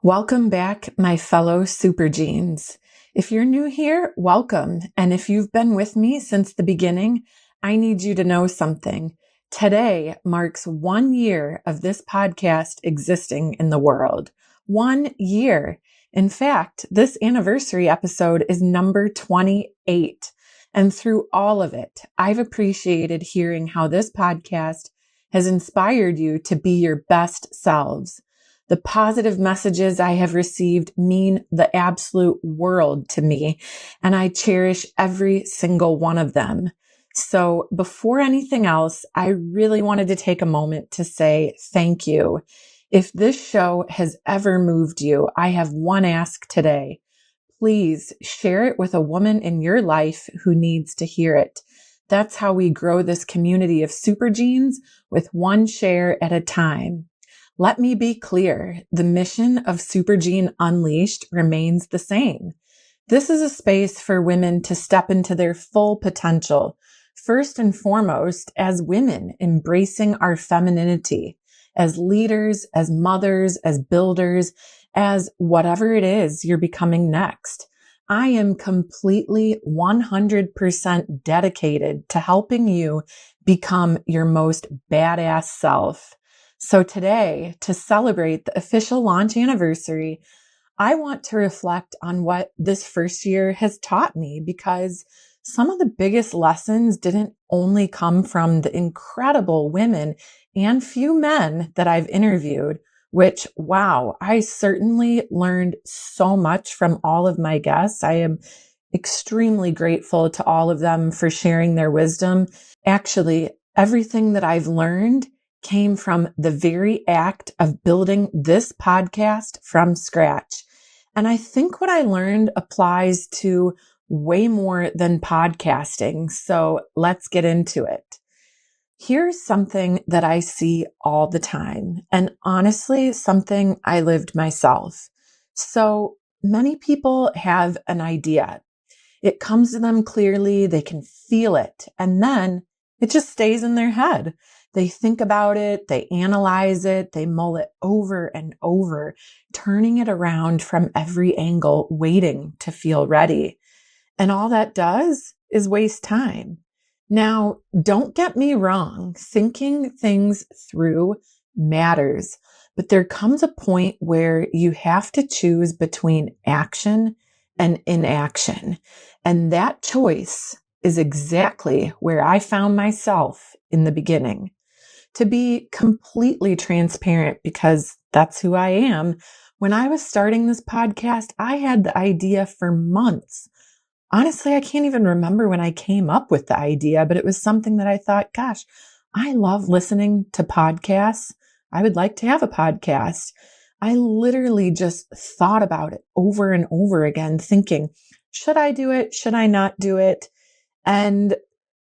Welcome back, my fellow Supergenes. If you're new here, welcome. And if you've been with me since the beginning, I need you to know something. Today marks 1 year of this podcast existing in the world. 1 year. In fact, this anniversary episode is number 28. And through all of it, I've appreciated hearing how this podcast has inspired you to be your best selves. The positive messages I have received mean the absolute world to me, and I cherish every single one of them. So before anything else, I really wanted to take a moment to say thank you. If this show has ever moved you, I have one ask today. Please share it with a woman in your life who needs to hear it. That's how we grow this community of Supergenes, with one share at a time. Let me be clear, the mission of Supergene Unleashed remains the same. This is a space for women to step into their full potential, first and foremost as women embracing our femininity, as leaders, as mothers, as builders, as whatever it is you're becoming next. I am completely 100% dedicated to helping you become your most badass self. So today, to celebrate the official launch anniversary, I want to reflect on what this first year has taught me, because some of the biggest lessons didn't only come from the incredible women and few men that I've interviewed, which, wow, I certainly learned so much from all of my guests. I am extremely grateful to all of them for sharing their wisdom. Actually, everything that I've learned came from the very act of building this podcast from scratch. And I think what I learned applies to way more than podcasting. So let's get into it. Here's something that I see all the time, and honestly, something I lived myself. So many people have an idea. It comes to them clearly, they can feel it, and then it just stays in their head. They think about it, they analyze it, they mull it over and over, turning it around from every angle, waiting to feel ready. And all that does is waste time. Now, don't get me wrong, thinking things through matters, but there comes a point where you have to choose between action and inaction. And that choice is exactly where I found myself in the beginning. To be completely transparent, because that's who I am, when I was starting this podcast, I had the idea for months. Honestly, I can't even remember when I came up with the idea, but it was something that I thought, gosh, I love listening to podcasts. I would like to have a podcast. I literally just thought about it over and over again, thinking, should I do it? Should I not do it? And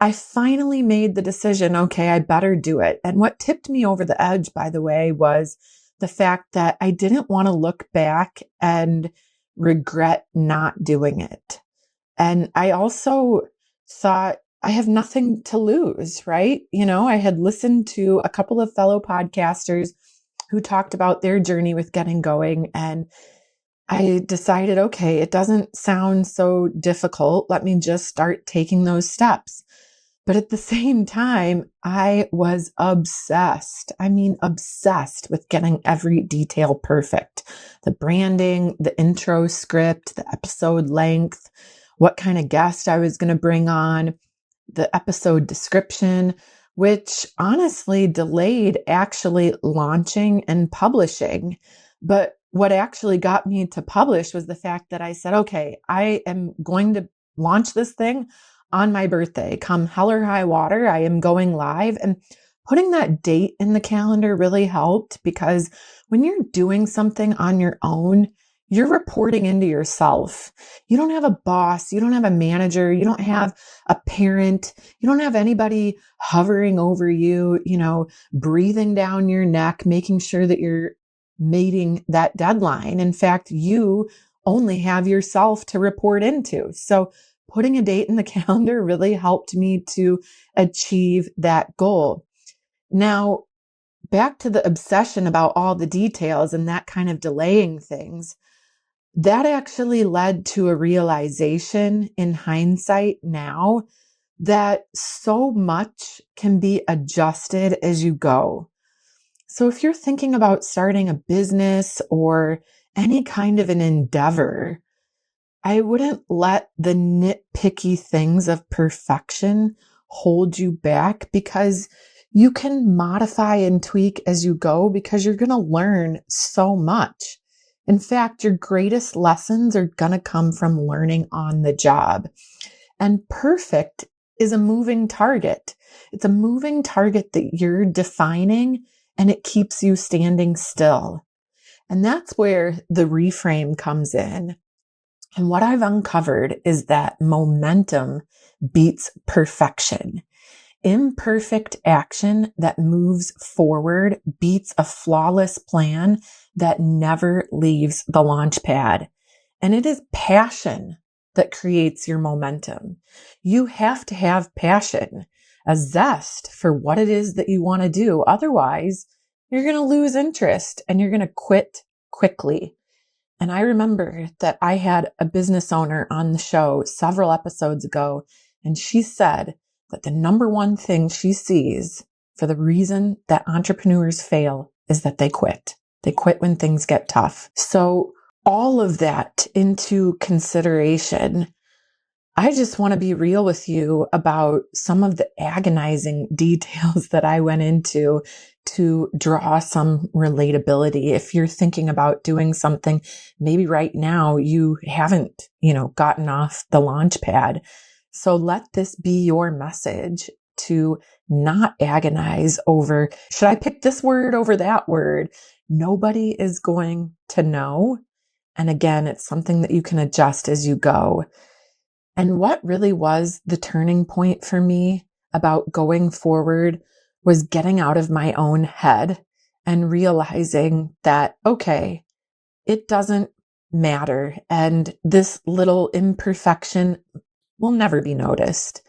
I finally made the decision, okay, I better do it. And what tipped me over the edge, by the way, was the fact that I didn't want to look back and regret not doing it. And I also thought I have nothing to lose, right? I had listened to a couple of fellow podcasters who talked about their journey with getting going, and I decided, okay, it doesn't sound so difficult. Let me just start taking those steps. But at the same time, I was obsessed. I mean, obsessed with getting every detail perfect. The branding, the intro script, the episode length, what kind of guest I was going to bring on, the episode description, which honestly delayed actually launching and publishing. But what actually got me to publish was the fact that I said, okay, I am going to launch this thing on my birthday. Come hell or high water, I am going live. And putting that date in the calendar really helped, because when you're doing something on your own, you're reporting into yourself. You don't have a boss. You don't have a manager. You don't have a parent. You don't have anybody hovering over you, breathing down your neck, making sure that you're meeting that deadline. In fact, you only have yourself to report into. So putting a date in the calendar really helped me to achieve that goal. Now, back to the obsession about all the details and that kind of delaying things, that actually led to a realization in hindsight now that so much can be adjusted as you go. So if you're thinking about starting a business or any kind of an endeavor, I wouldn't let the nitpicky things of perfection hold you back, because you can modify and tweak as you go, because you're going to learn so much. In fact, your greatest lessons are going to come from learning on the job. And perfect is a moving target. It's a moving target that you're defining, and it keeps you standing still. And that's where the reframe comes in. And what I've uncovered is that momentum beats perfection. Imperfect action that moves forward beats a flawless plan that never leaves the launch pad. And it is passion that creates your momentum. You have to have passion, a zest for what it is that you want to do. Otherwise, you're going to lose interest and you're going to quit quickly. And I remember that I had a business owner on the show several episodes ago, and she said that the number one thing she sees for the reason that entrepreneurs fail is that they quit. They quit when things get tough. So all of that into consideration, I just want to be real with you about some of the agonizing details that I went into to draw some relatability. If you're thinking about doing something, maybe right now you haven't, gotten off the launch pad. So let this be your message to not agonize over, should I pick this word over that word? Nobody is going to know. And again, it's something that you can adjust as you go. And what really was the turning point for me about going forward was getting out of my own head and realizing that, okay, it doesn't matter. And this little imperfection will never be noticed.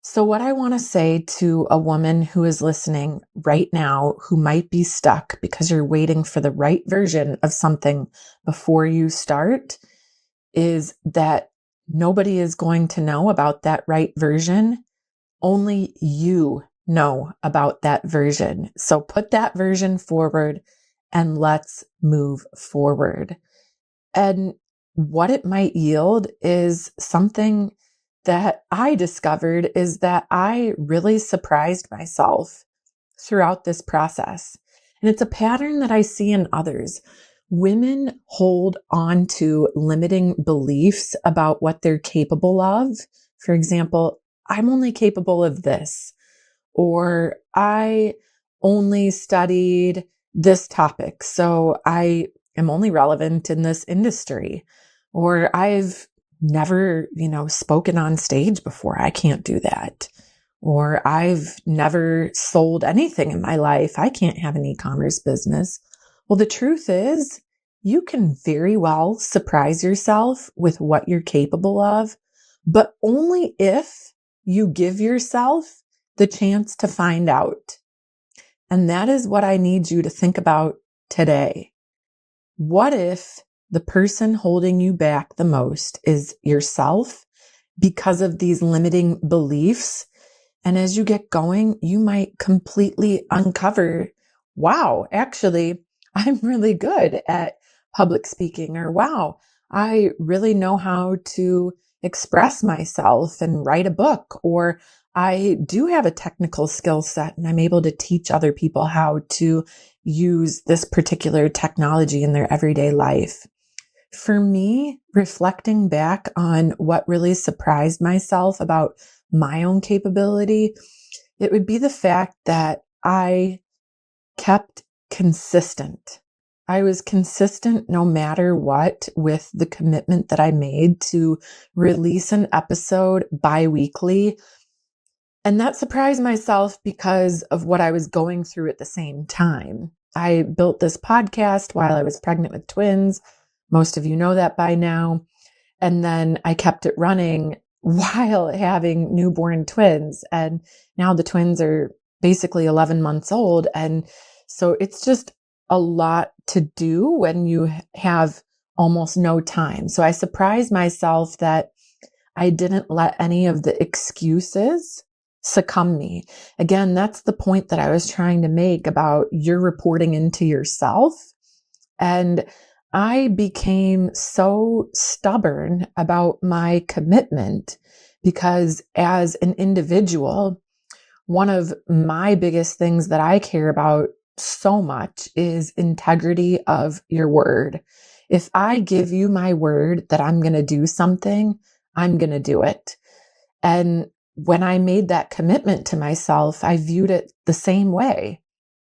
So what I want to say to a woman who is listening right now, who might be stuck because you're waiting for the right version of something before you start, is that nobody is going to know about that right version. Only you know about that version. So put that version forward and let's move forward. And what it might yield is something that I discovered is that I really surprised myself throughout this process. And it's a pattern that I see in others. Women hold on to limiting beliefs about what they're capable of. For example, I'm only capable of this, or I only studied this topic, so I am only relevant in this industry, or I've never, spoken on stage before. I can't do that. Or I've never sold anything in my life. I can't have an e-commerce business. Well, the truth is, you can very well surprise yourself with what you're capable of, but only if you give yourself the chance to find out. And that is what I need you to think about today. What if the person holding you back the most is yourself because of these limiting beliefs? And as you get going, you might completely uncover, wow, actually, I'm really good at public speaking, or wow, I really know how to express myself and write a book, or I do have a technical skill set and I'm able to teach other people how to use this particular technology in their everyday life. For me, reflecting back on what really surprised myself about my own capability, it would be the fact that I kept consistent. I was consistent no matter what with the commitment that I made to release an episode bi-weekly. And that surprised myself because of what I was going through at the same time. I built this podcast while I was pregnant with twins. Most of you know that by now. And then I kept it running while having newborn twins. And now the twins are basically 11 months old. And so it's just a lot to do when you have almost no time. So I surprised myself that I didn't let any of the excuses succumb me. Again, that's the point that I was trying to make about you're reporting into yourself. And I became so stubborn about my commitment because as an individual, one of my biggest things that I care about so much is integrity of your word. If I give you my word that I'm going to do something, I'm going to do it. And when I made that commitment to myself, I viewed it the same way.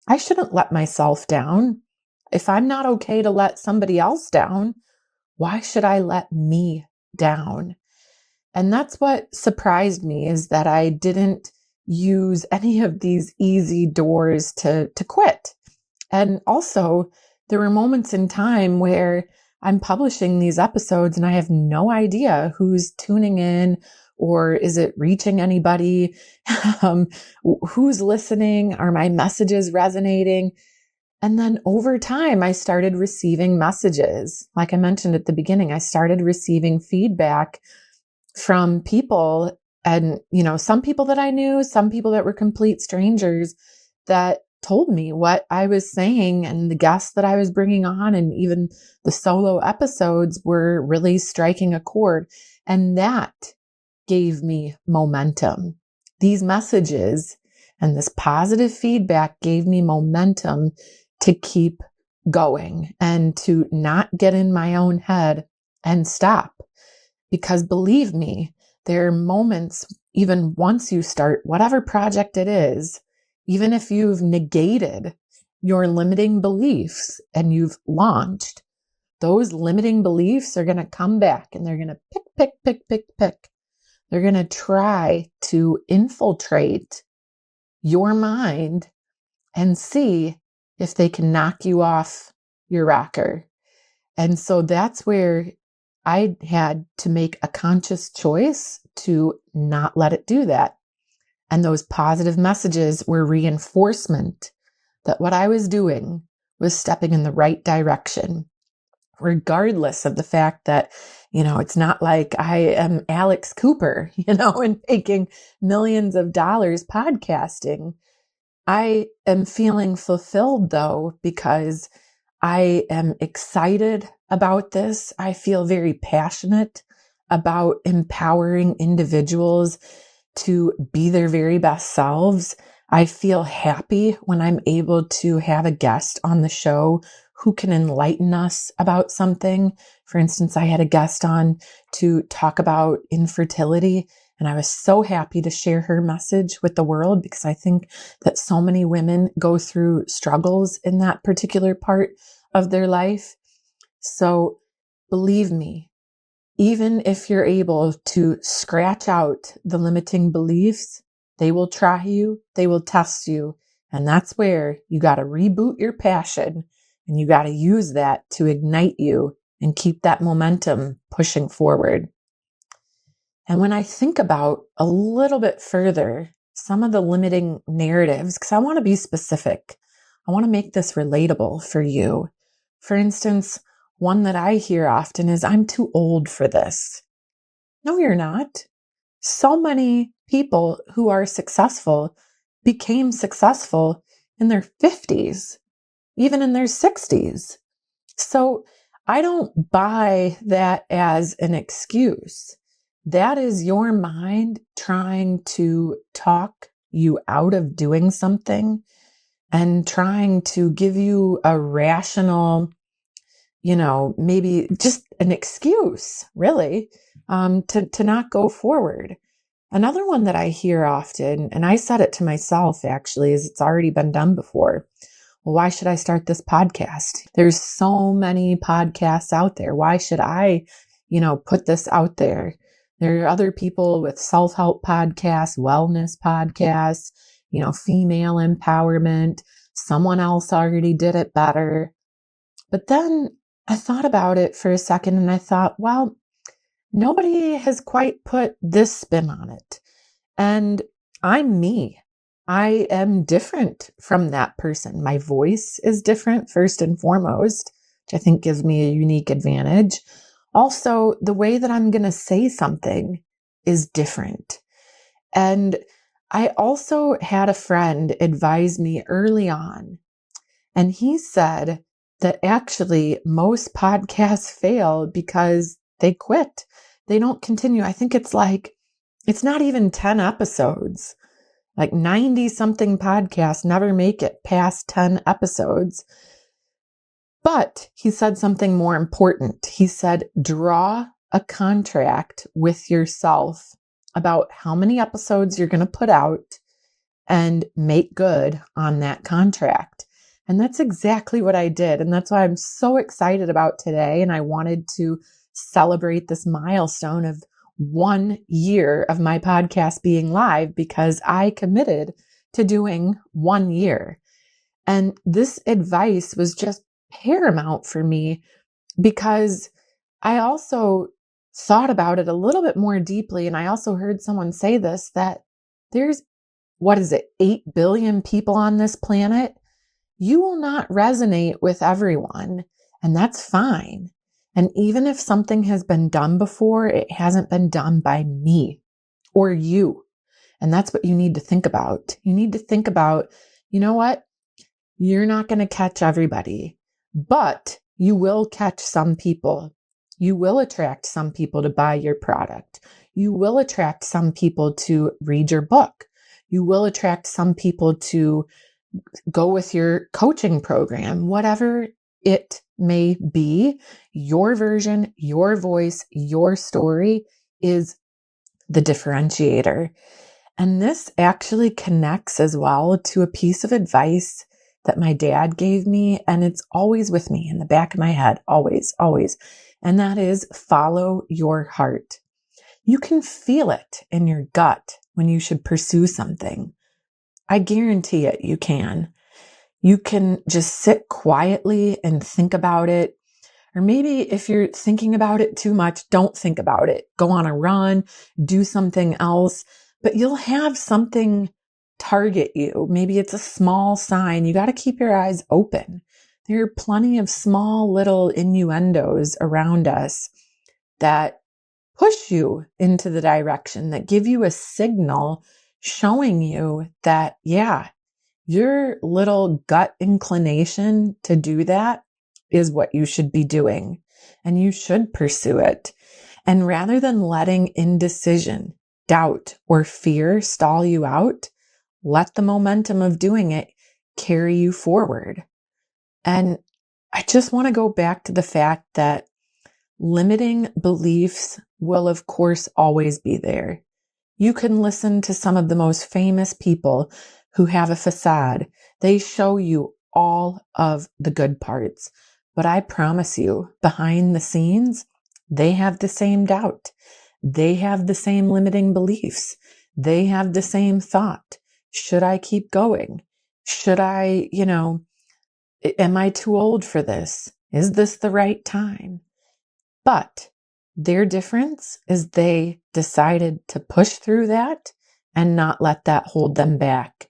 I shouldn't let myself down. If I'm not okay to let somebody else down, why should I let me down? And that's what surprised me, is that I didn't use any of these easy doors to quit. And also, there were moments in time where I'm publishing these episodes and I have no idea who's tuning in, or is it reaching anybody? um, who's listening? Are my messages resonating? And then over time, I started receiving messages. Like I mentioned at the beginning, I started receiving feedback from people, and, some people that I knew, some people that were complete strangers, that told me what I was saying, and the guests that I was bringing on, and even the solo episodes were really striking a chord. And that gave me momentum. These messages and this positive feedback gave me momentum to keep going and to not get in my own head and stop. Because believe me, there are moments, even once you start whatever project it is, even if you've negated your limiting beliefs and you've launched, those limiting beliefs are going to come back and they're going to pick. They're going to try to infiltrate your mind and see if they can knock you off your rocker. And so that's where I had to make a conscious choice to not let it do that. And those positive messages were reinforcement that what I was doing was stepping in the right direction, regardless of the fact that, it's not like I am Alex Cooper, and making millions of dollars podcasting. I am feeling fulfilled though, because I am excited about this. I feel very passionate about empowering individuals to be their very best selves. I feel happy when I'm able to have a guest on the show who can enlighten us about something. For instance, I had a guest on to talk about infertility, and I was so happy to share her message with the world, because I think that so many women go through struggles in that particular part of their life. So believe me, even if you're able to scratch out the limiting beliefs, they will try you, they will test you. And that's where you got to reboot your passion, and you got to use that to ignite you and keep that momentum pushing forward. And when I think about a little bit further, some of the limiting narratives, because I want to be specific, I want to make this relatable for you. For instance, one that I hear often is, I'm too old for this. No, you're not. So many people who are successful became successful in their 50s, even in their 60s. So I don't buy that as an excuse. That is your mind trying to talk you out of doing something and trying to give you a rational, maybe just an excuse, really, to not go forward. Another one that I hear often, and I said it to myself actually, is it's already been done before. Well, why should I start this podcast? There's so many podcasts out there. Why should I, put this out there? There are other people with self-help podcasts, wellness podcasts, female empowerment. Someone else already did it better. But then I thought about it for a second and I thought, well, nobody has quite put this spin on it. And I'm me. I am different from that person. My voice is different, first and foremost, which I think gives me a unique advantage. Also, the way that I'm going to say something is different. And I also had a friend advise me early on, and he said that actually most podcasts fail because they quit. They don't continue. I think it's not even 10 episodes. Like 90 something podcasts never make it past 10 episodes. But he said something more important. He said, draw a contract with yourself about how many episodes you're going to put out and make good on that contract. And that's exactly what I did. And that's why I'm so excited about today. And I wanted to celebrate this milestone of 1 year of my podcast being live because I committed to doing 1 year. And this advice was just paramount for me because I also thought about it a little bit more deeply. And I also heard someone say this, that there's, 8 billion people on this planet. You will not resonate with everyone, and that's fine. And even if something has been done before, it hasn't been done by me or you. And that's what you need to think about. You need to think about, you know what? You're not going to catch everybody, but you will catch some people. You will attract some people to buy your product. You will attract some people to read your book. You will attract some people to go with your coaching program, whatever it may be. Your version, your voice, your story is the differentiator. And this actually connects as well to a piece of advice that my dad gave me, and it's always with me in the back of my head, always, always. And that is follow your heart. You can feel it in your gut when you should pursue something. I guarantee it, you can. You can just sit quietly and think about it. Or maybe if you're thinking about it too much, don't think about it. Go on a run, do something else, but you'll have something target you. Maybe it's a small sign. You got to keep your eyes open. There are plenty of small little innuendos around us that push you into the direction, that give you a signal showing you that, yeah, your little gut inclination to do that is what you should be doing, and you should pursue it. And rather than letting indecision, doubt, or fear stall you out, let the momentum of doing it carry you forward. And I just want to go back to the fact that limiting beliefs will, of course, always be there. You can listen to some of the most famous people who have a facade. They show you all of the good parts. But I promise you, behind the scenes, they have the same doubt. They have the same limiting beliefs. They have the same thought. Should I keep going? Should I, am I too old for this? Is this the right time? But their difference is they decided to push through that and not let that hold them back.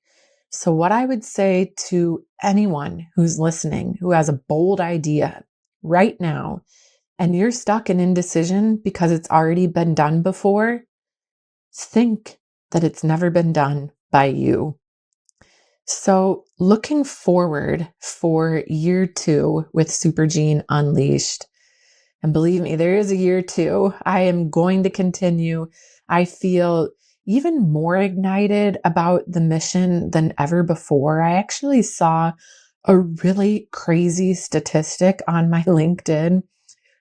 So what I would say to anyone who's listening, who has a bold idea right now, and you're stuck in indecision because it's already been done before, think that it's never been done by you. So looking forward for year 2 with Supergene Unleashed, and believe me, there is a year 2. I am going to continue. I feel even more ignited about the mission than ever before. I actually saw a really crazy statistic on my LinkedIn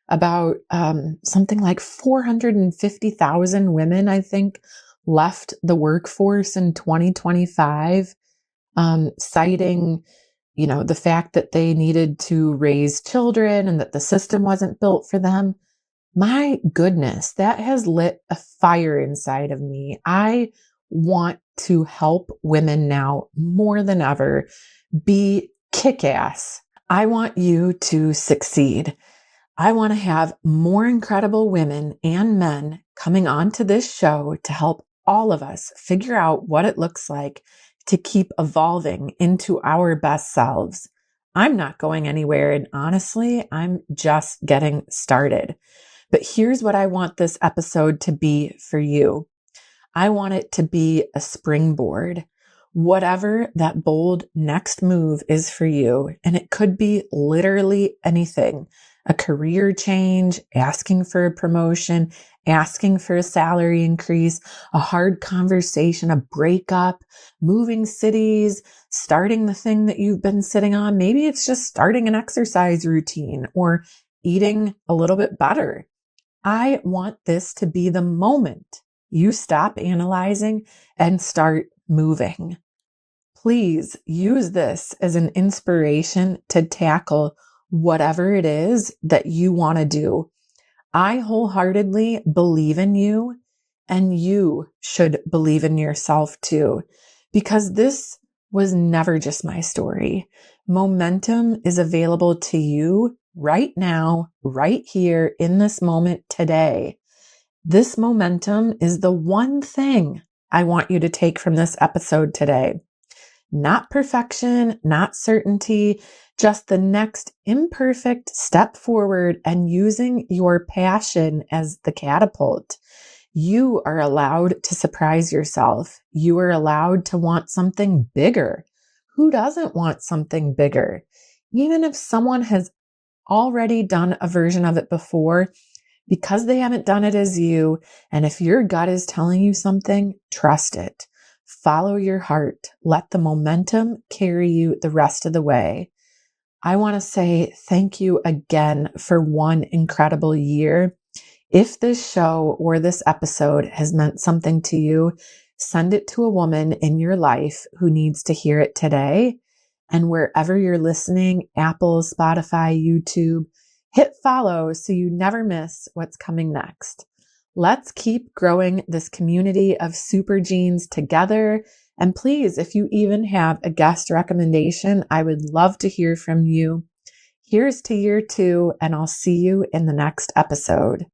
about something like 450,000 women, I think, left the workforce in 2025, citing the fact that they needed to raise children and that the system wasn't built for them. My goodness, that has lit a fire inside of me. I want to help women now more than ever be kick-ass. I want you to succeed. I want to have more incredible women and men coming onto this show to help all of us figure out what it looks like to keep evolving into our best selves. I'm not going anywhere, and honestly, I'm just getting started. But here's what I want this episode to be for you. I want it to be a springboard. Whatever that bold next move is for you, and it could be literally anything, a career change, asking for a promotion, asking for a salary increase, a hard conversation, a breakup, moving cities, starting the thing that you've been sitting on. Maybe it's just starting an exercise routine or eating a little bit better. I want this to be the moment you stop analyzing and start moving. Please use this as an inspiration to tackle whatever it is that you want to do. I wholeheartedly believe in you, and you should believe in yourself too, because this was never just my story. Momentum is available to you right now, right here in this moment today. This momentum is the one thing I want you to take from this episode today. Not perfection, not certainty, just the next imperfect step forward and using your passion as the catapult. You are allowed to surprise yourself. You are allowed to want something bigger. Who doesn't want something bigger? Even if someone has already done a version of it before, because they haven't done it as you, and if your gut is telling you something, trust it. Follow your heart. Let the momentum carry you the rest of the way. I want to say thank you again for one incredible year. If this show or this episode has meant something to you, send it to a woman in your life who needs to hear it today. And wherever you're listening, Apple, Spotify, YouTube, hit follow so you never miss what's coming next. Let's keep growing this community of Supergenes together. And please, if you even have a guest recommendation, I would love to hear from you. Here's to year 2, and I'll see you in the next episode.